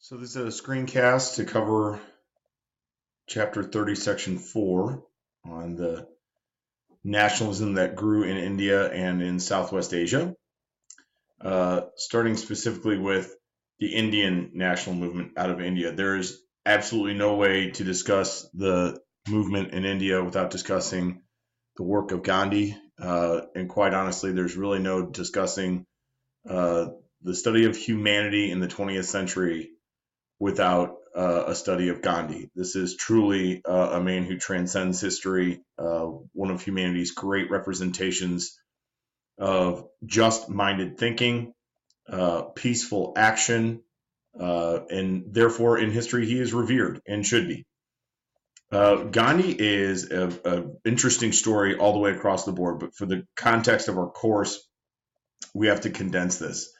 So this is a screencast to cover Chapter 30, Section 4 on the nationalism that grew in India and in Southwest Asia, starting specifically with the Indian national movement out of India. There is absolutely no way to discuss the movement in India without discussing the work of Gandhi. And quite honestly, there's really no discussing the study of humanity in the 20th century without a study of Gandhi. This is truly a man who transcends history, one of humanity's great representations of just minded thinking, peaceful action, and therefore in history he is revered and should be. Gandhi is an interesting story all the way across the board, but for the context of our course, we have to condense this.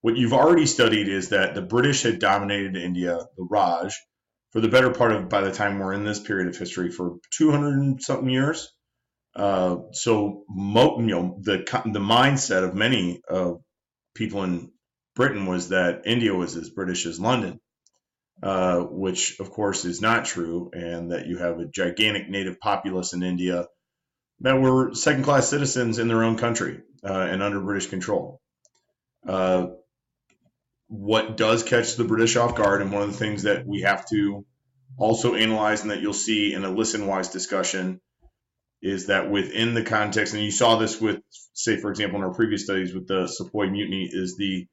What you've already studied is that the British had dominated India, the Raj, for the better part of, by the time we're in this period of history, for 200 and something years. The mindset of many people in Britain was that India was as British as London, which of course is not true, and that you have a gigantic native populace in India that were second-class citizens in their own country and under British control. What does catch the British off guard, and one of the things that we have to also analyze and that you'll see in a listen-wise discussion, is that within the context, and you saw this with, say, for example, in our previous studies with the Sepoy Mutiny, is the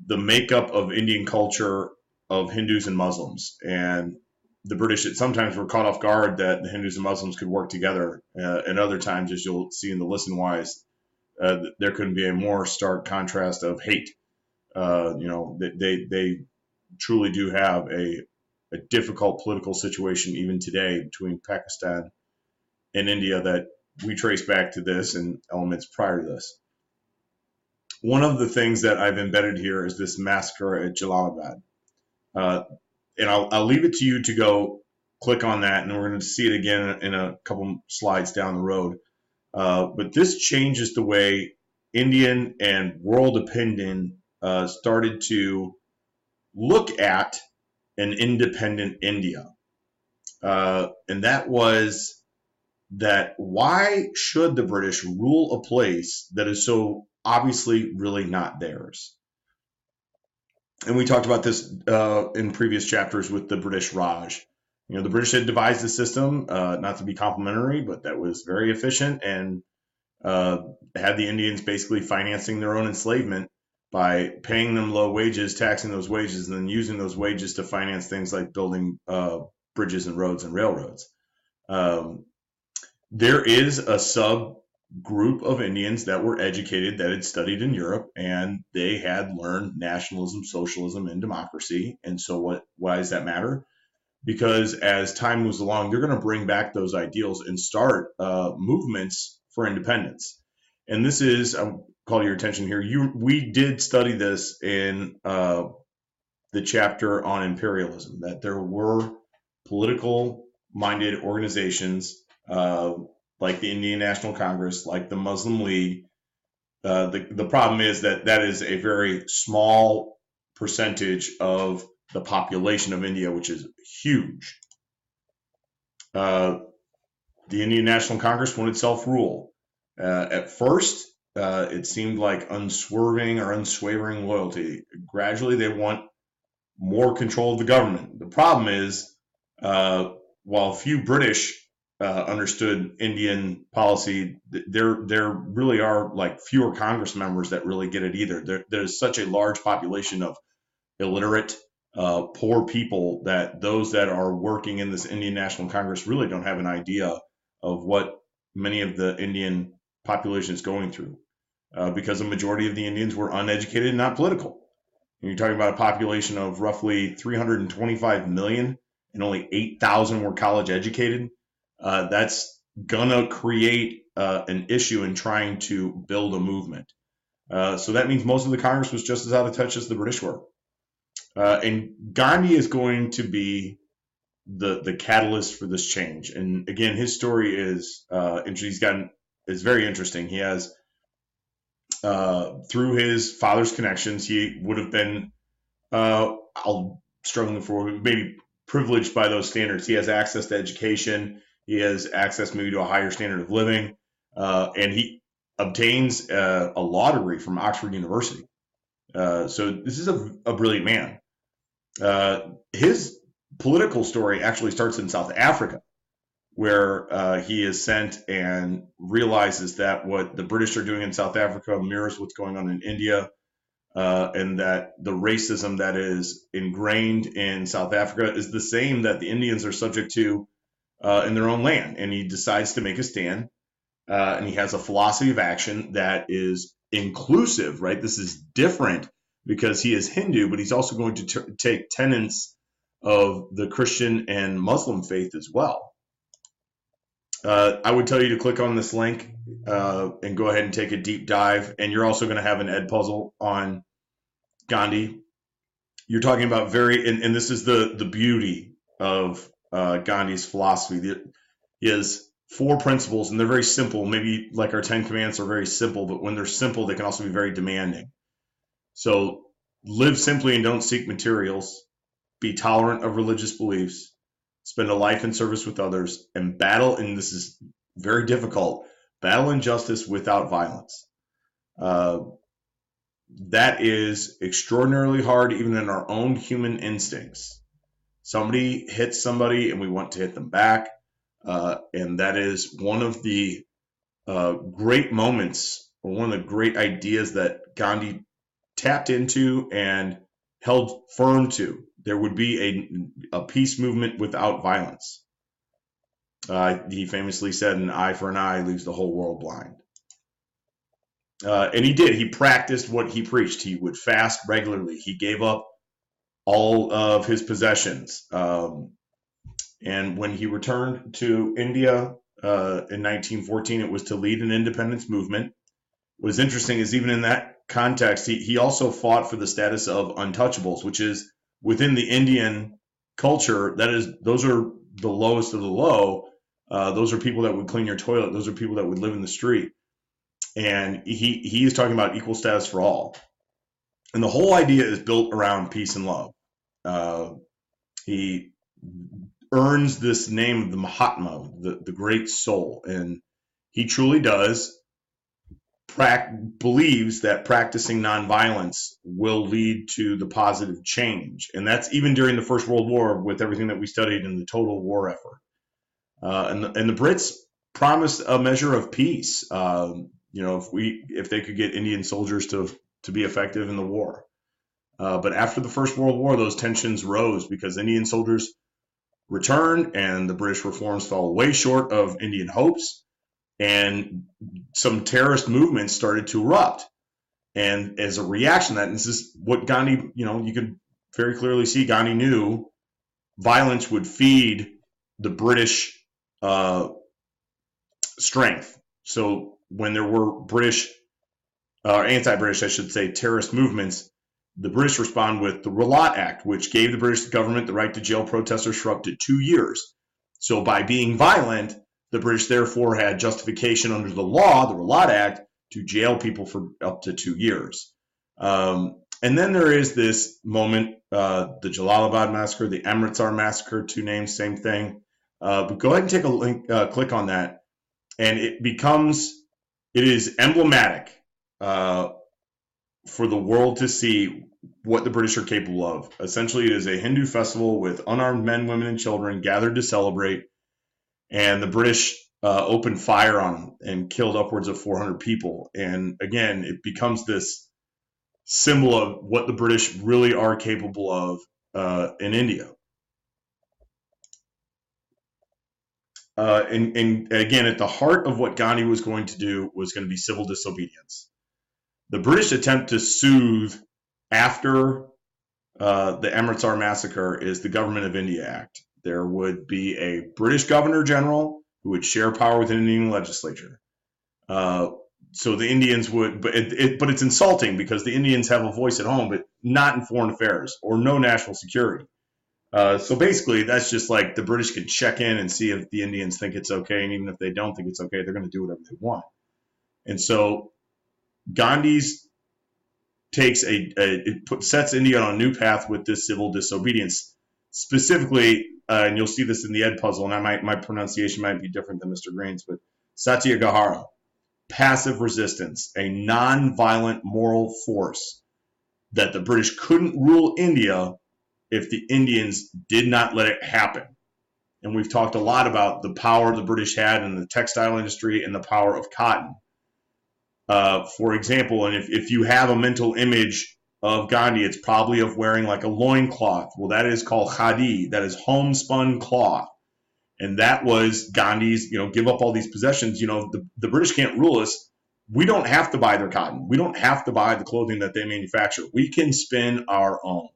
makeup of Indian culture of Hindus and Muslims. And the British sometimes were caught off guard that the Hindus and Muslims could work together. And other times, as you'll see in the listen-wise, there couldn't be a more stark contrast of hate. They truly do have a difficult political situation even today between Pakistan and India that we trace back to this and elements prior to this. One of the things that I've embedded here is this massacre at Jalalabad. And I'll leave it to you to go click on that, and we're going to see it again in a couple slides down the road. But this changes the way Indian and world opinion started to look at an independent India. And that was that why should the British rule a place that is so obviously really not theirs? And we talked about this in previous chapters with the British Raj. The British had devised a system, not to be complimentary, but that was very efficient and had the Indians basically financing their own enslavement by paying them low wages, taxing those wages, and then using those wages to finance things like building bridges and roads and railroads. There is a subgroup of Indians that were educated, that had studied in Europe, and they had learned nationalism, socialism, and democracy. And so why does that matter? Because as time moves along, they're going to bring back those ideals and start movements for independence. And this is, I'll call your attention here, we did study this in the chapter on imperialism, that there were political-minded organizations like the Indian National Congress, like the Muslim League. The problem is that is a very small percentage of the population of India, which is huge. The Indian National Congress wanted self-rule. At first, it seemed like unswerving or unswavering loyalty. Gradually, they want more control of the government. The problem is, while few British understood Indian policy, there really are like fewer Congress members that really get it either. There's such a large population of illiterate, poor people that those that are working in this Indian National Congress really don't have an idea of what many of the Indian population is going through, because a majority of the Indians were uneducated and not political. And you're talking about a population of roughly 325 million, and only 8,000 were college educated. That's gonna create an issue in trying to build a movement. So that means most of the Congress was just as out of touch as the British were. And Gandhi is going to be the catalyst for this change. And again, his story is is very interesting. He has, through his father's connections, he would have been I'll struggling for maybe privileged by those standards. He has access to education. He has access maybe to a higher standard of living, and he obtains a law degree from Oxford University. So this is a brilliant man. His political story actually starts in South Africa, where he is sent and realizes that what the British are doing in South Africa mirrors what's going on in India, and that the racism that is ingrained in South Africa is the same that the Indians are subject to in their own land. And he decides to make a stand, and he has a philosophy of action that is inclusive, right? This is different because he is Hindu, but he's also going to take tenets of the Christian and Muslim faith as well. I would tell you to click on this link and go ahead and take a deep dive. And you're also going to have an Edpuzzle on Gandhi. You're talking about and this is the beauty of Gandhi's philosophy. He has 4 principles, and they're very simple. Maybe like our 10 commandments are very simple, but when they're simple, they can also be very demanding. So live simply and don't seek materials. Be tolerant of religious beliefs. Spend a life in service with others, and battle, and this is very difficult, battle injustice without violence. That is extraordinarily hard, even in our own human instincts. Somebody hits somebody, and we want to hit them back. And that is one of the great moments, or one of the great ideas that Gandhi tapped into and held firm to. There would be a peace movement without violence. He famously said, an eye for an eye leaves the whole world blind. And he did. He practiced what he preached. He would fast regularly. He gave up all of his possessions. And when he returned to India in 1914, it was to lead an independence movement. What is interesting is even in that context, he also fought for the status of untouchables, which is within the Indian culture. Those are the lowest of the low. Those are people that would clean your toilet. Those are people that would live in the street. And he is talking about equal status for all. And the whole idea is built around peace and love. He earns this name of the Mahatma, the great soul. And he truly does believes that practicing nonviolence will lead to the positive change. And that's even during the First World War, with everything that we studied in the total war effort. And the Brits promised a measure of peace. If they could get Indian soldiers to be effective in the war. But after the First World War, those tensions rose because Indian soldiers returned and the British reforms fell way short of Indian hopes. And some terrorist movements started to erupt. And as a reaction to that, and this is what Gandhi, you could very clearly see, Gandhi knew violence would feed the British strength. So when there were anti-British, I should say, terrorist movements, the British respond with the Rowlatt Act, which gave the British government the right to jail protesters for up to 2 years. So by being violent, the British therefore had justification under the law, the Rowlatt Act, to jail people for up to 2 years. And then there is this moment, the Jalalabad massacre, the Amritsar massacre, 2 names, same thing. But go ahead and take a link, click on that, and it is emblematic for the world to see what the British are capable of. Essentially, it is a Hindu festival with unarmed men, women, and children gathered to celebrate. And the British opened fire on them and killed upwards of 400 people. And again, it becomes this symbol of what the British really are capable of in India. And again, at the heart of what Gandhi was going to do was going to be civil disobedience. The British attempt to soothe after the Amritsar massacre is the Government of India Act. There would be a British Governor General who would share power with the Indian legislature. So the Indians would, but it's insulting because the Indians have a voice at home, but not in foreign affairs or no national security. So basically, that's just like the British can check in and see if the Indians think it's okay, and even if they don't think it's okay, they're going to do whatever they want. And so Gandhi's sets India on a new path with this civil disobedience. Specifically, and you'll see this in the Edpuzzle, and my pronunciation might be different than Mr. Green's, but Satyagrahara, passive resistance, a non-violent moral force that the British couldn't rule India if the Indians did not let it happen. And we've talked a lot about the power the British had in the textile industry and the power of cotton. For example, and if you have a mental image of Gandhi, it's probably of wearing like a loincloth. Well, that is called khadi. That is homespun cloth. And that was Gandhi's, give up all these possessions. The British can't rule us. We don't have to buy their cotton. We don't have to buy the clothing that they manufacture. We can spin our own.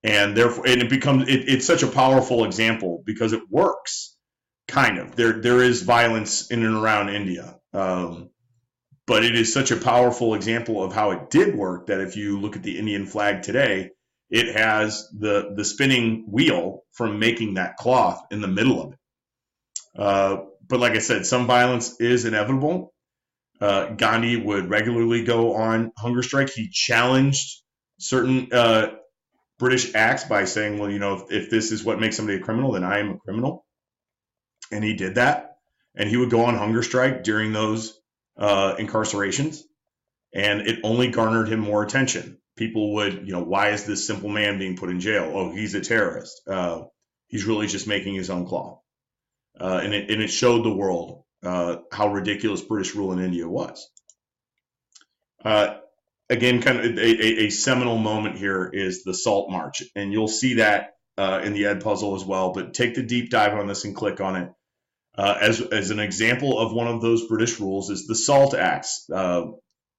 And therefore, and it's such a powerful example because it works, kind of. There is violence in and around India. But it is such a powerful example of how it did work that if you look at the Indian flag today, it has the spinning wheel from making that cloth in the middle of it. But like I said, some violence is inevitable. Gandhi would regularly go on hunger strike. He challenged certain British acts by saying, well, if this is what makes somebody a criminal, then I am a criminal. And he did that. And he would go on hunger strike during those incarcerations. And it only garnered him more attention. People would, why is this simple man being put in jail? Oh, he's a terrorist. He's really just making his own cloth. And it showed the world how ridiculous British rule in India was. Again, kind of a seminal moment here is the Salt March. And you'll see that in the Edpuzzle as well. But take the deep dive on this and click on it. As an example of one of those British rules is the Salt Acts.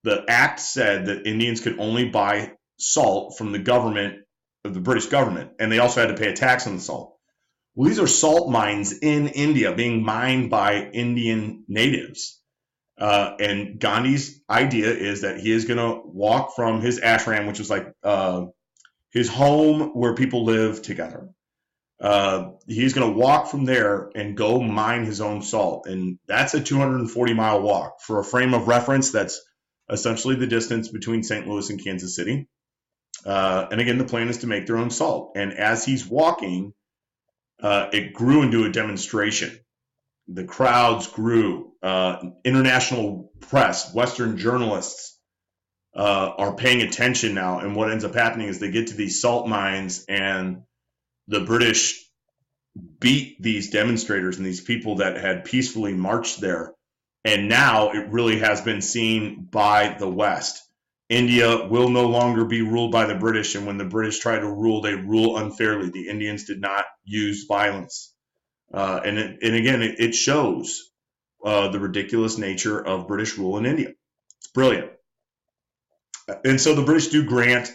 The act said that Indians could only buy salt from the government, of the British government, and they also had to pay a tax on the salt. Well, these are salt mines in India being mined by Indian natives. And Gandhi's idea is that he is going to walk from his ashram, which was like his home where people live together. He's going to walk from there and go mine his own salt. And that's a 240-mile walk. For a frame of reference, that's essentially the distance between St. Louis and Kansas City. And again, the plan is to make their own salt. And as he's walking, it grew into a demonstration. The crowds grew. International press, Western journalists are paying attention now. And what ends up happening is they get to these salt mines and the British beat these demonstrators and these people that had peacefully marched there. And now it really has been seen by the West. India will no longer be ruled by the British. And when the British try to rule, they rule unfairly. The Indians did not use violence. And again, it shows the ridiculous nature of British rule in India. It's brilliant. And so the British do grant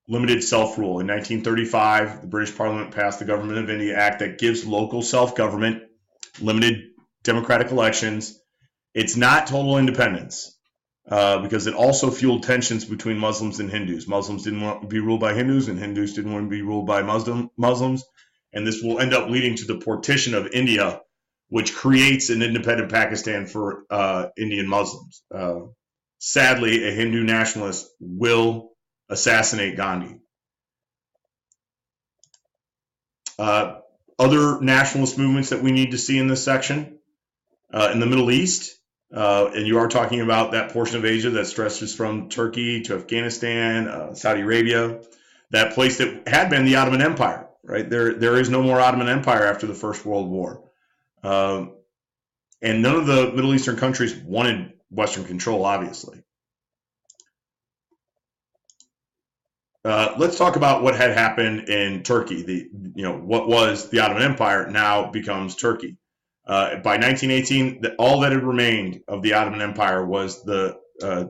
limited self-rule. In 1935, the British Parliament passed the Government of India Act that gives local self-government, limited democratic elections. It's not total independence because it also fueled tensions between Muslims and Hindus. Muslims didn't want to be ruled by Hindus, and Hindus didn't want to be ruled by Muslims. And this will end up leading to the partition of India, which creates an independent Pakistan for Indian Muslims. Sadly, a Hindu nationalist will assassinate Gandhi. Other nationalist movements that we need to see in this section, in the Middle East, and you are talking about that portion of Asia that stretches from Turkey to Afghanistan, Saudi Arabia, that place that had been the Ottoman Empire, right? There is no more Ottoman Empire after the First World War. And none of the Middle Eastern countries wanted Western control, obviously. Let's talk about what had happened in Turkey. What was the Ottoman Empire now becomes Turkey. By 1918, all that had remained of the Ottoman Empire was the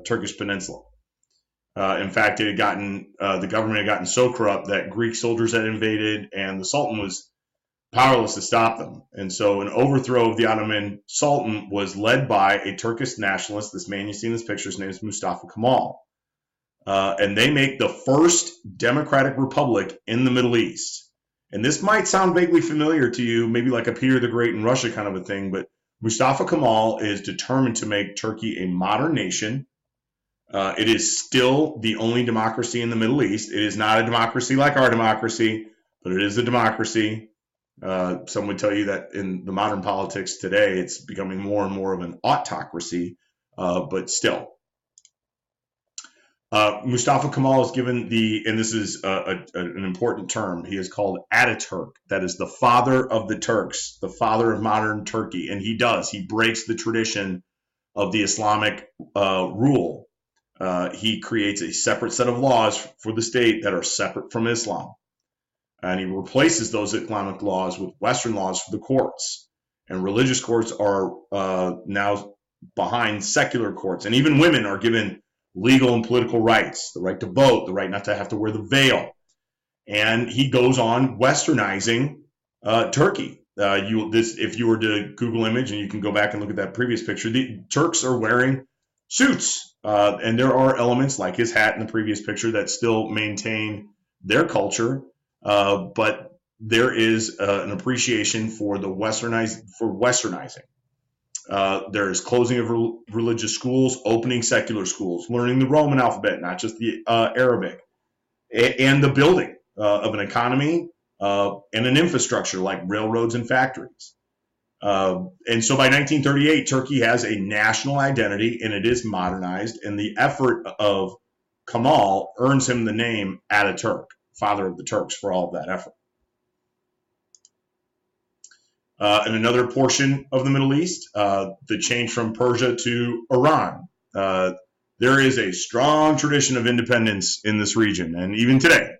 Turkish peninsula. In fact, the government had gotten so corrupt that Greek soldiers had invaded, and the Sultan was powerless to stop them. And so an overthrow of the Ottoman Sultan was led by a Turkish nationalist. This man you see in this picture, his name is Mustafa Kemal. And they make the first democratic republic in the Middle East. And this might sound vaguely familiar to you, maybe like a Peter the Great in Russia kind of a thing, but Mustafa Kemal is determined to make Turkey a modern nation, It is still the only democracy in the Middle East. It is not a democracy like our democracy, but it is a democracy. Some would tell you that in the modern politics today, it's becoming more and more of an autocracy, but still. Mustafa Kemal is given and this is an important term, he is called Ataturk. That is the father of the Turks, the father of modern Turkey. And he breaks the tradition of the Islamic rule. He creates a separate set of laws for the state that are separate from Islam. And he replaces those Islamic laws with Western laws for the courts. And religious courts are now behind secular courts. And even women are given legal and political rights, the right to vote, the right not to have to wear the veil. And he goes on westernizing Turkey. If you were to Google image, and you can go back and look at that previous picture, the Turks are wearing suits. And there are elements like his hat in the previous picture that still maintain their culture. But there is an appreciation for westernizing. There is closing of religious schools, opening secular schools, learning the Roman alphabet, not just the Arabic, and the building of an economy and an infrastructure like railroads and factories. And so by 1938, Turkey has a national identity and it is modernized. And the effort of Kemal earns him the name Ataturk, father of the Turks, for all of that effort. In another portion of the Middle East, the change from Persia to Iran. There is a strong tradition of independence in this region, and even today,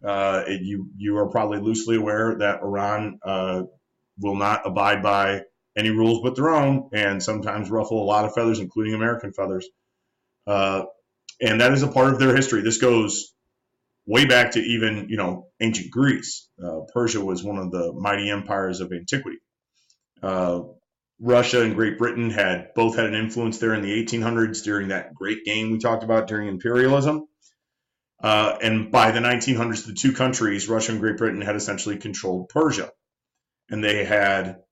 you are probably loosely aware that Iran will not abide by any rules but their own, and sometimes ruffle a lot of feathers, including American feathers. And that is a part of their history. This goes way back to even, ancient Greece. Persia was one of the mighty empires of antiquity. Russia and Great Britain both had an influence there in the 1800s during that great game we talked about during imperialism. And by the 1900s, the two countries, Russia and Great Britain, had essentially controlled Persia. And they had,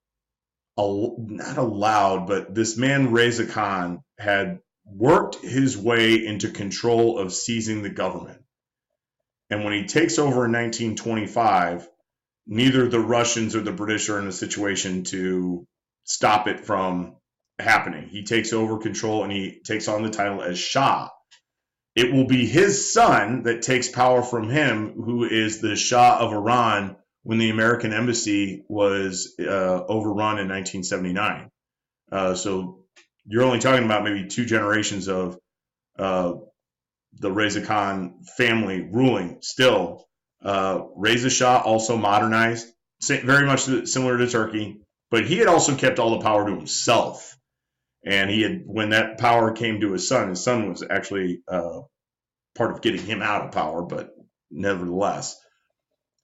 not allowed, but this man, Reza Khan, had worked his way into control of seizing the government. And when he takes over in 1925, neither the Russians or the British are in a situation to stop it from happening. He takes over control and he takes on the title as Shah. It will be his son that takes power from him, who is the Shah of Iran, when the American embassy was overrun in 1979. So you're only talking about maybe two generations of the Reza Khan family ruling still. Reza Shah also modernized, very much similar to Turkey, but he had also kept all the power to himself. And when that power came to his son was actually part of getting him out of power, but nevertheless,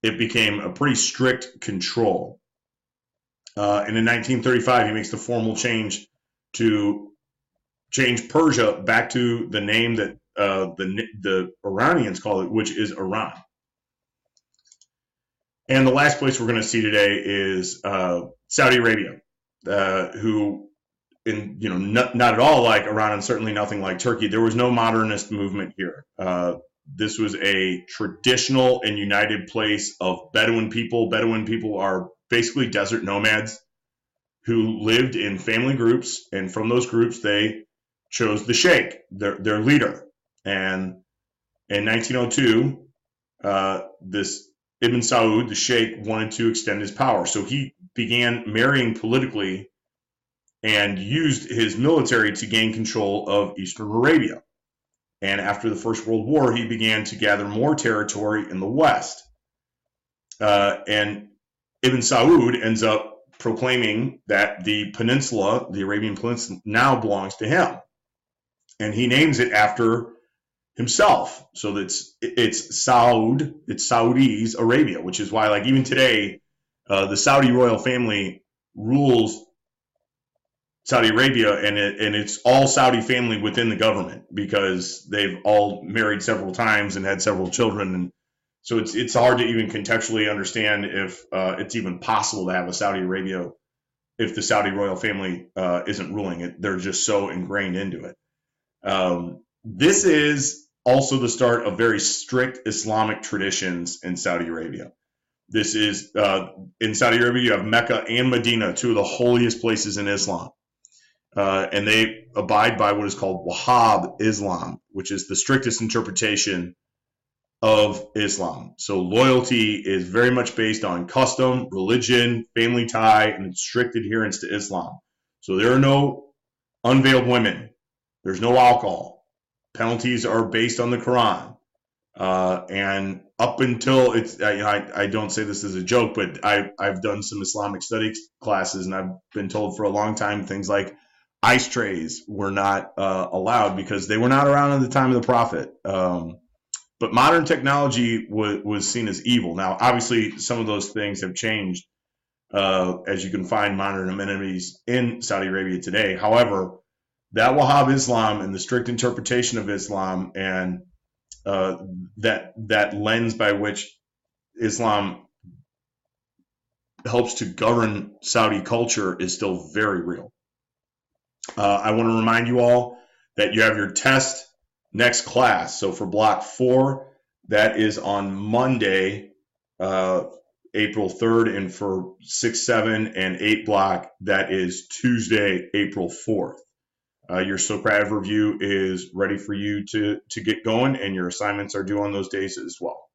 it became a pretty strict control. And in 1935, he makes the formal change to change Persia back to the name that the Iranians call it, which is Iran. And the last place we're going to see today is Saudi Arabia, who, not at all like Iran, and certainly nothing like Turkey. There was no modernist movement here. This was a traditional and united place of Bedouin people. Bedouin people are basically desert nomads who lived in family groups, and from those groups they chose the sheikh, their leader. And in 1902, this Ibn Saud, the sheikh, wanted to extend his power. So he began marrying politically and used his military to gain control of Eastern Arabia. And after the First World War, he began to gather more territory in the West. And Ibn Saud ends up proclaiming that the peninsula, the Arabian Peninsula, now belongs to him. And he names it after himself. So it's Saud, it's Saudi's Arabia, which is why, like, even today, the Saudi royal family rules Saudi Arabia, and it's all Saudi family within the government, because they've all married several times and had several children. And so it's hard to even contextually understand if it's even possible to have a Saudi Arabia if the Saudi royal family isn't ruling it. They're just so ingrained into it. This is also the start of very strict Islamic traditions in Saudi Arabia. This is in Saudi Arabia, you have Mecca and Medina, two of the holiest places in Islam. And they abide by what is called Wahhab Islam, which is the strictest interpretation of Islam. So loyalty is very much based on custom, religion, family tie, and strict adherence to Islam. So there are no unveiled women. There's no alcohol. Penalties are based on the Quran. And up until I don't say this as a joke, but I've done some Islamic studies classes, and I've been told for a long time things like ice trays were not allowed because they were not around at the time of the Prophet. But modern technology was seen as evil. Now, obviously, some of those things have changed, as you can find modern amenities in Saudi Arabia today. However, that Wahhab Islam and the strict interpretation of Islam and that lens by which Islam helps to govern Saudi culture is still very real. I want to remind you all that you have your test next class. So for block 4, that is on Monday, April 3rd, and for 6, 7, and 8 block, that is Tuesday, April 4th. Your Socrative review is ready for you to get going, and your assignments are due on those days as well.